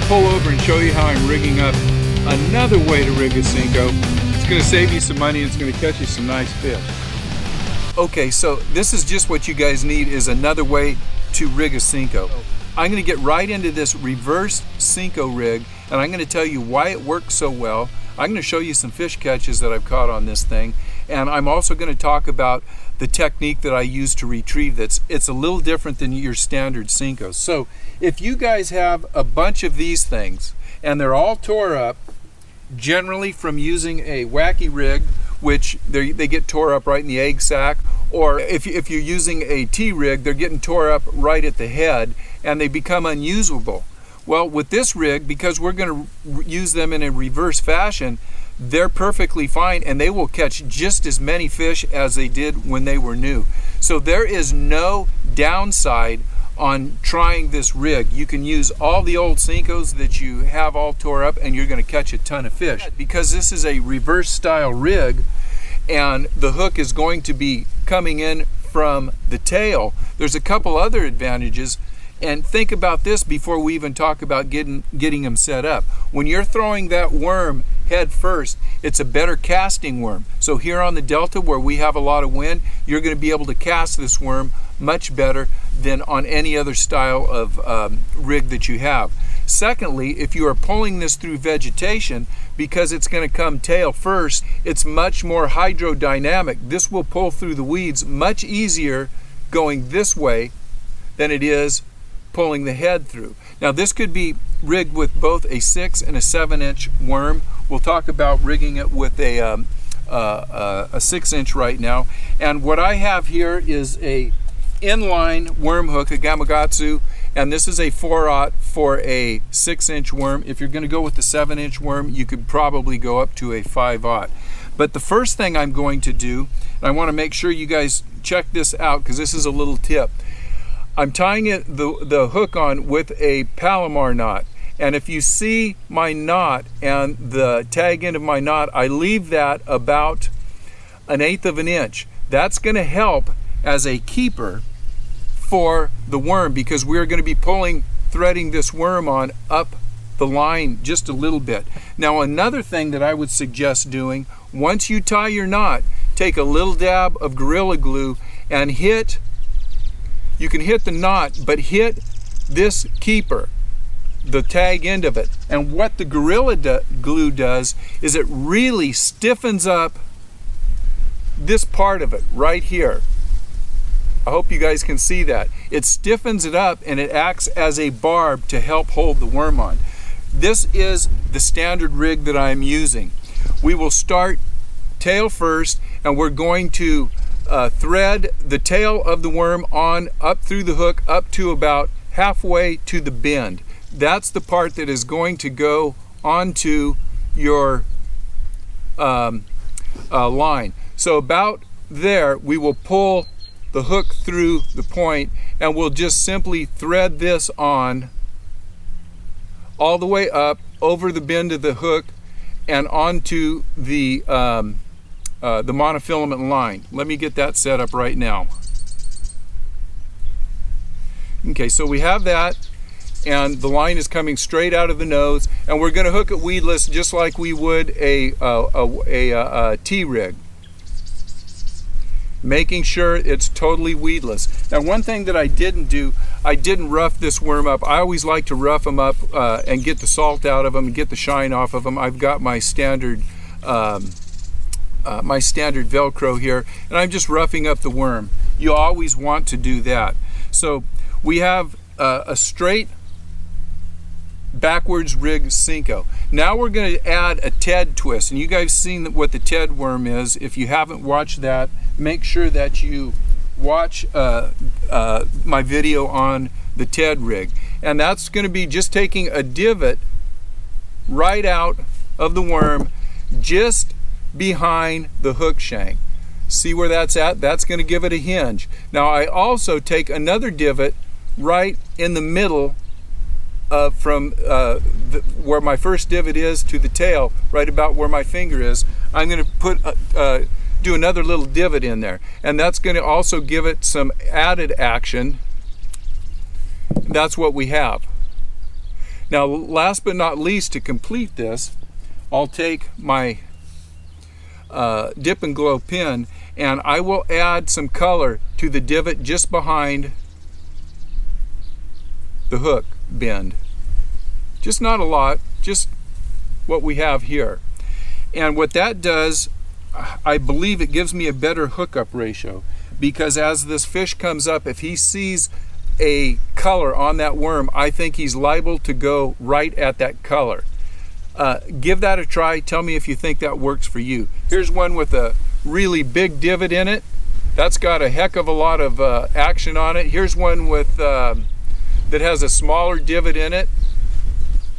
pull over and show you how I'm rigging up another way to rig a Senko. It's going to save you some money and it's going to catch you some nice fish. Okay, so this is just what you guys need, is another way to rig a Senko. I'm going to get right into this reverse Senko rig, and I'm going to tell you why it works so well. I'm going to show you some fish catches that I've caught on this thing, and I'm also going to talk about the technique that I use to retrieve this. It's a little different than your standard Senkos. So if you guys have a bunch of these things and they're all tore up, generally from using a wacky rig, which they get tore up right in the egg sac, or if you're using a T-rig, they're getting tore up right at the head and they become unusable. Well, with this rig, because we're going to use them in a reverse fashion, they're perfectly fine and they will catch just as many fish as they did when they were new. So there is no downside on trying this rig. You can use all the old Senkos that you have all tore up and you're going to catch a ton of fish. Because this is a reverse style rig and the hook is going to be coming in from the tail, there's a couple other advantages. And think about this before we even talk about getting them set up. When you're throwing that worm head first, it's a better casting worm. So here on the Delta, where we have a lot of wind, you're going to be able to cast this worm much better than on any other style of rig that you have. Secondly, if you are pulling this through vegetation, because it's going to come tail first, it's much more hydrodynamic. This will pull through the weeds much easier going this way than it is pulling the head through. Now this could be rigged with both a 6 and a 7-inch worm. We'll talk about rigging it with a 6-inch right now. And what I have here is a inline worm hook, a Gamakatsu, and this is a 4/0 for a 6-inch worm. If you're going to go with the 7-inch worm, you could probably go up to a 5/0. But the first thing I'm going to do, and I want to make sure you guys check this out because this is a little tip. I'm tying the hook on with a Palomar knot, and if you see my knot and the tag end of my knot, I leave that about 1/8 of an inch. That's going to help as a keeper for the worm because we're going to be threading this worm on up the line just a little bit. Now another thing that I would suggest doing, once you tie your knot, take a little dab of Gorilla Glue and you can hit the knot, but hit this keeper, the tag end of it. And what the Gorilla Glue does is it really stiffens up this part of it right here. I hope you guys can see that. It stiffens it up and it acts as a barb to help hold the worm on. This is the standard rig that I'm using. We will start tail first and we're going to thread the tail of the worm on up through the hook up to about halfway to the bend. That's the part that is going to go onto your line. So about there we will pull the hook through the point and we'll just simply thread this on all the way up over the bend of the hook and onto the monofilament line. Let me get that set up right now. Okay, so we have that and the line is coming straight out of the nose and we're going to hook it weedless just like we would a T-rig. Making sure it's totally weedless. Now one thing that I didn't do, I didn't rough this worm up. I always like to rough them up and get the salt out of them and get the shine off of them. I've got my standard Velcro here and I'm just roughing up the worm. You always want to do that. So we have a straight backwards rig Senko. Now we're going to add a Ted twist, and you guys seen what the Ted worm is. If you haven't watched that, make sure that you watch my video on the Ted rig, and that's going to be just taking a divot right out of the worm just behind the hook shank. See where that's at? That's going to give it a hinge. Now I also take another divot right in the middle from where my first divot is to the tail, right about where my finger is. I'm going to do another little divot in there, and that's going to also give it some added action. That's what we have. Now, last but not least, to complete this, I'll take my dip and glow pin and I will add some color to the divot just behind the hook bend. Just not a lot, just what we have here. And what that does, I believe it gives me a better hookup ratio, because as this fish comes up, if he sees a color on that worm, I think he's liable to go right at that color. Give that a try. Tell me if you think that works for you. Here's one with a really big divot in it. That's got a heck of a lot of action on it. Here's one with that has a smaller divot in it.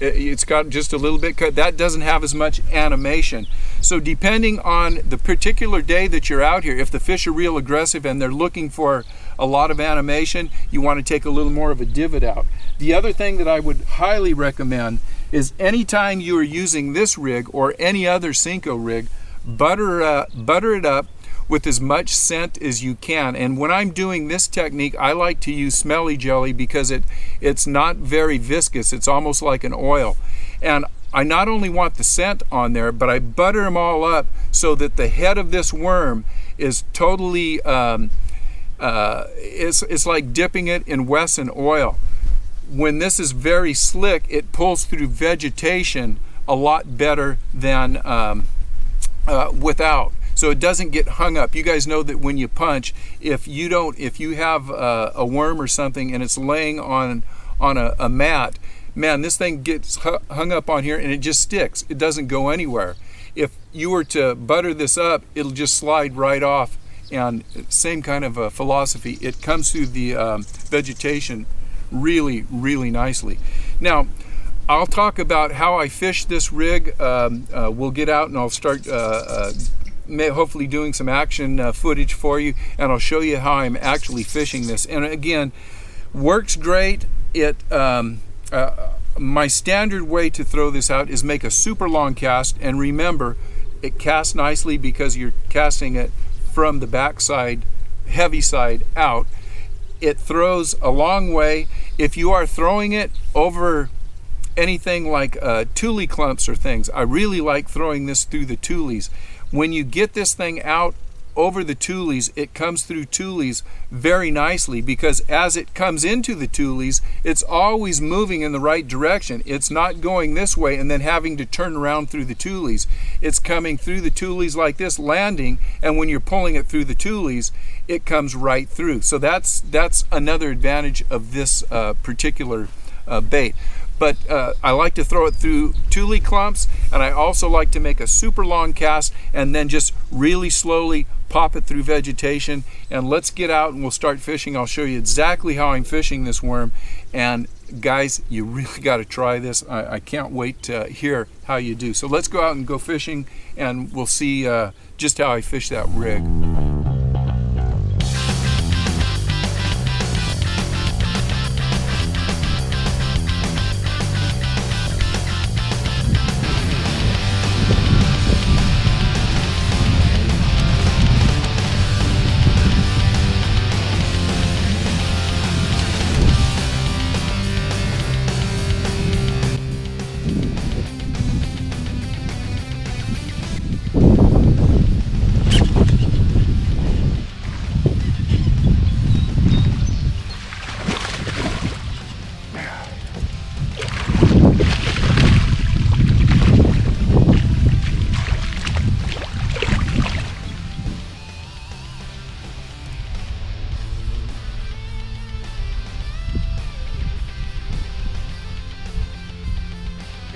It's got just a little bit cut. That doesn't have as much animation. So depending on the particular day that you're out here, if the fish are real aggressive and they're looking for a lot of animation, you want to take a little more of a divot out. The other thing that I would highly recommend is anytime you are using this rig or any other Senko rig, butter it up with as much scent as you can. And when I'm doing this technique, I like to use smelly jelly because it's not very viscous. It's almost like an oil. And I not only want the scent on there, but I butter them all up so that the head of this worm is totally, it's like dipping it in Wesson oil. When this is very slick, it pulls through vegetation a lot better than without. So it doesn't get hung up. You guys know that when you punch, if you have a worm or something and it's laying on a mat, man, this thing gets hung up on here and it just sticks. It doesn't go anywhere. If you were to butter this up, it'll just slide right off. And same kind of a philosophy. It comes through the vegetation really, really nicely. Now, I'll talk about how I fish this rig. We'll get out and I'll start hopefully doing some action footage for you, and I'll show you how I'm actually fishing this. And again, works great. My standard way to throw this out is make a super long cast, and remember, it casts nicely because you're casting it from the backside, heavy side out. It throws a long way. If you are throwing it over anything like tule clumps or things, I really like throwing this through the tules. When you get this thing out over the tules, it comes through tules very nicely, because as it comes into the tules, it's always moving in the right direction. It's not going this way and then having to turn around through the tules. It's coming through the tules like this, landing, and when you're pulling it through the tules, it comes right through. So that's another advantage of this particular bait. But I like to throw it through tule clumps, and I also like to make a super long cast and then just really slowly pop it through vegetation. And let's get out and we'll start fishing. I'll show you exactly how I'm fishing this worm. And guys, you really got to try this. I can't wait to hear how you do. So let's go out and go fishing, and we'll see just how I fish that rig.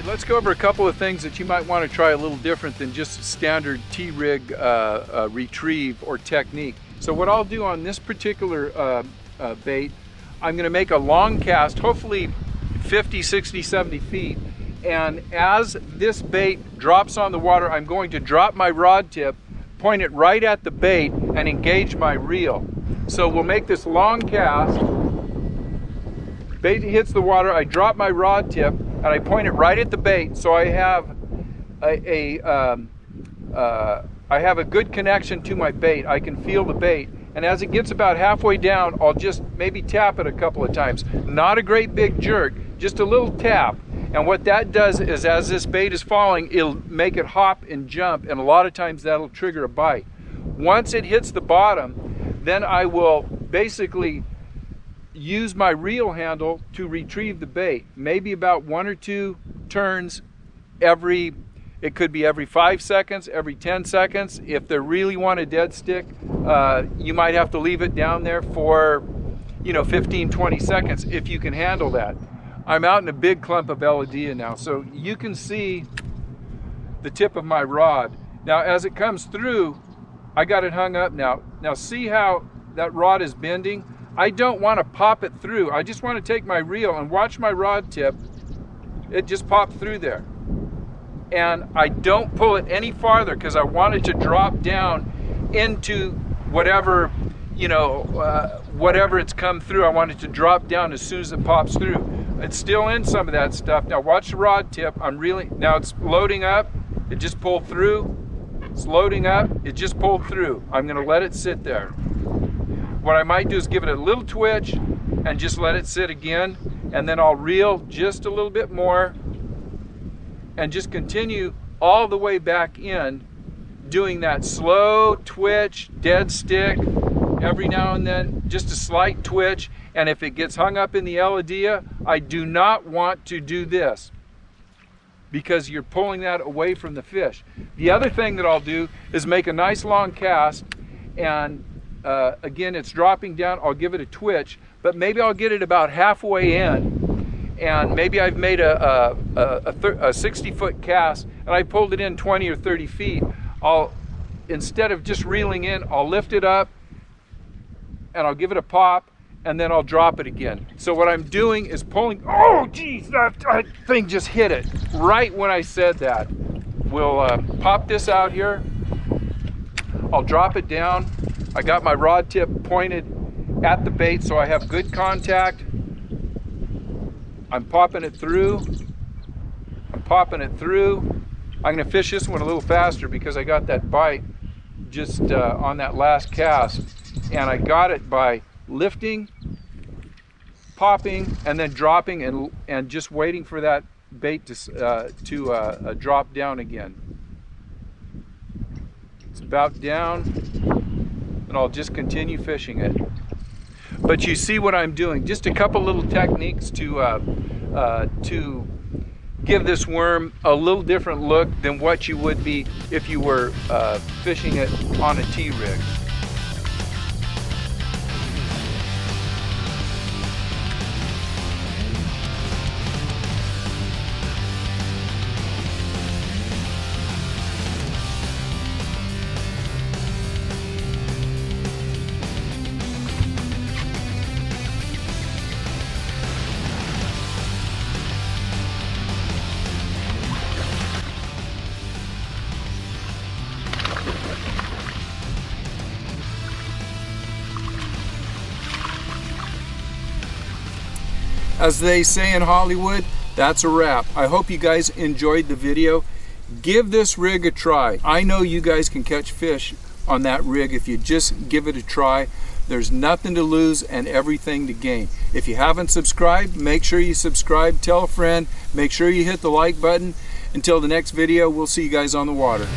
Let's go over a couple of things that you might want to try a little different than just standard T-rig retrieve or technique. So what I'll do on this particular bait, I'm going to make a long cast, hopefully 50, 60, 70 feet. And as this bait drops on the water, I'm going to drop my rod tip, point it right at the bait, and engage my reel. So we'll make this long cast. Bait hits the water, I drop my rod tip, and I point it right at the bait, so I have a good connection to my bait. I can feel the bait, and as it gets about halfway down, I'll just maybe tap it a couple of times. Not a great big jerk, just a little tap. And what that does is, as this bait is falling, it'll make it hop and jump, and a lot of times that'll trigger a bite. Once it hits the bottom, then I will basically use my reel handle to retrieve the bait. Maybe about 1 or 2 turns every, it could be every 5 seconds, every 10 seconds. If they really want a dead stick, you might have to leave it down there for, 15, 20 seconds if you can handle that. I'm out in a big clump of Elodea now, so you can see the tip of my rod. Now as it comes through, I got it hung up now. Now see how that rod is bending? I don't want to pop it through. I just want to take my reel and watch my rod tip. It just popped through there. And I don't pull it any farther because I want it to drop down into whatever, whatever it's come through. I want it to drop down as soon as it pops through. It's still in some of that stuff. Now watch the rod tip. Now it's loading up. It just pulled through. It's loading up. It just pulled through. I'm going to let it sit there. What I might do is give it a little twitch and just let it sit again. And then I'll reel just a little bit more and just continue all the way back in, doing that slow twitch, dead stick, every now and then, just a slight twitch. And if it gets hung up in the Elodea, I do not want to do this because you're pulling that away from the fish. The other thing that I'll do is make a nice long cast, and again, it's dropping down. I'll give it a twitch, but maybe I'll get it about halfway in, and maybe I've made a 60-foot cast, and I pulled it in 20 or 30 feet. Instead of just reeling in, I'll lift it up, and I'll give it a pop, and then I'll drop it again. So what I'm doing is pulling. Oh geez, that thing just hit it right when I said that. We'll pop this out here. I'll drop it down. I got my rod tip pointed at the bait so I have good contact. I'm popping it through. I'm popping it through. I'm gonna fish this one a little faster because I got that bite just on that last cast, and I got it by lifting, popping, and then dropping, and just waiting for that bait to drop down again. It's about down, and I'll just continue fishing it. But you see what I'm doing? Just a couple little techniques to give this worm a little different look than what you would be if you were fishing it on a T-rig. As they say in Hollywood, that's a wrap. I hope you guys enjoyed the video. Give this rig a try. I know you guys can catch fish on that rig if you just give it a try. There's nothing to lose and everything to gain. If you haven't subscribed, make sure you subscribe, tell a friend, make sure you hit the like button. Until the next video, we'll see you guys on the water.